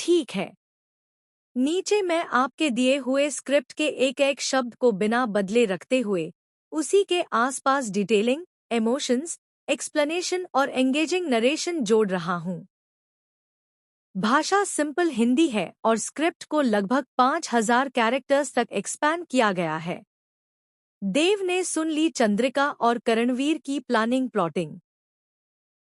ठीक है। नीचे मैं आपके दिए हुए स्क्रिप्ट के एक एक शब्द को बिना बदले रखते हुए उसी के आसपास डिटेलिंग, इमोशंस, एक्सप्लेनेशन और एंगेजिंग नरेशन जोड़ रहा हूँ। भाषा सिंपल हिंदी है और स्क्रिप्ट को लगभग 5000 कैरेक्टर्स तक एक्सपैंड किया गया है। देव ने सुन ली चंद्रिका और करणवीर की प्लानिंग प्लॉटिंग।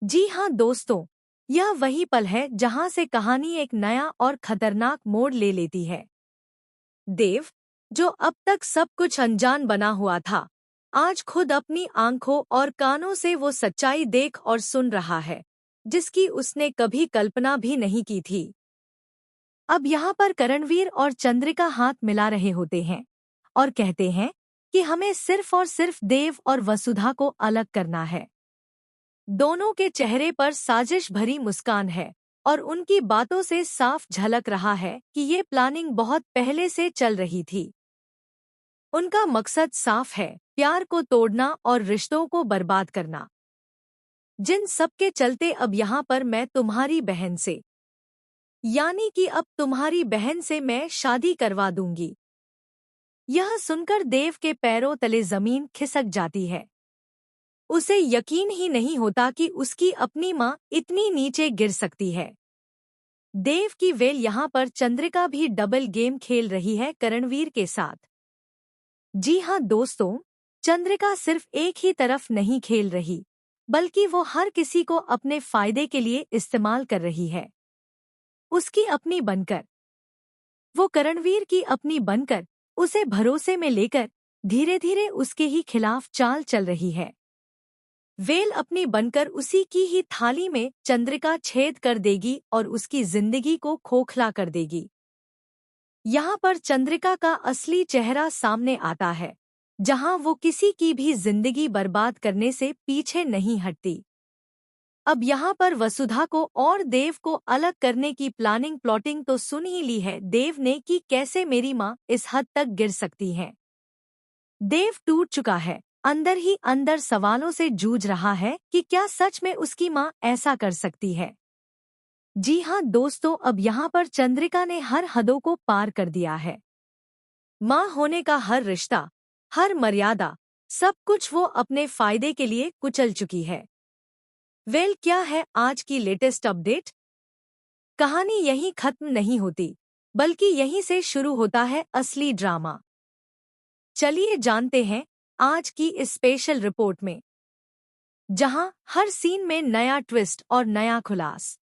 जी हाँ दोस्तों, यह वही पल है जहां से कहानी एक नया और खतरनाक मोड़ ले लेती है। देव, जो अब तक सब कुछ अनजान बना हुआ था, आज खुद अपनी आंखों और कानों से वो सच्चाई देख और सुन रहा है जिसकी उसने कभी कल्पना भी नहीं की थी। अब यहाँ पर करणवीर और चंद्रिका हाथ मिला रहे होते हैं और कहते हैं कि हमें सिर्फ और सिर्फ देव और वसुधा को अलग करना है। दोनों के चेहरे पर साजिश भरी मुस्कान है और उनकी बातों से साफ झलक रहा है कि ये प्लानिंग बहुत पहले से चल रही थी। उनका मकसद साफ है, प्यार को तोड़ना और रिश्तों को बर्बाद करना। जिन सब के चलते अब यहाँ पर मैं तुम्हारी बहन से, यानी कि अब तुम्हारी बहन से मैं शादी करवा दूंगी। यह सुनकर देव के पैरों तले जमीन खिसक जाती है। उसे यकीन ही नहीं होता कि उसकी अपनी माँ इतनी नीचे गिर सकती है। देव की वेल यहाँ पर चंद्रिका भी डबल गेम खेल रही है करणवीर के साथ। जी हाँ दोस्तों, चंद्रिका सिर्फ एक ही तरफ नहीं खेल रही, बल्कि वो हर किसी को अपने फायदे के लिए इस्तेमाल कर रही है। उसकी अपनी बनकर, वो करणवीर की अपनी बनकर, उसे भरोसे में लेकर धीरे धीरे उसके ही खिलाफ चाल चल रही है। वेल अपनी बनकर उसी की ही थाली में चंद्रिका छेद कर देगी और उसकी जिंदगी को खोखला कर देगी। यहाँ पर चंद्रिका का असली चेहरा सामने आता है, जहाँ वो किसी की भी जिंदगी बर्बाद करने से पीछे नहीं हटती। अब यहाँ पर वसुधा को और देव को अलग करने की प्लानिंग प्लॉटिंग तो सुन ही ली है देव ने कि कैसे मेरी माँ इस हद तक गिर सकती है। देव टूट चुका है, अंदर ही अंदर सवालों से जूझ रहा है कि क्या सच में उसकी माँ ऐसा कर सकती है। जी हाँ दोस्तों, अब यहाँ पर चंद्रिका ने हर हदों को पार कर दिया है। माँ होने का हर रिश्ता, हर मर्यादा, सब कुछ वो अपने फायदे के लिए कुचल चुकी है। वेल, क्या है आज की लेटेस्ट अपडेट? कहानी यहीं खत्म नहीं होती, बल्कि यहीं से शुरू होता है असली ड्रामा। चलिए जानते हैं आज की इस स्पेशल रिपोर्ट में, जहां हर सीन में नया ट्विस्ट और नया खुलास।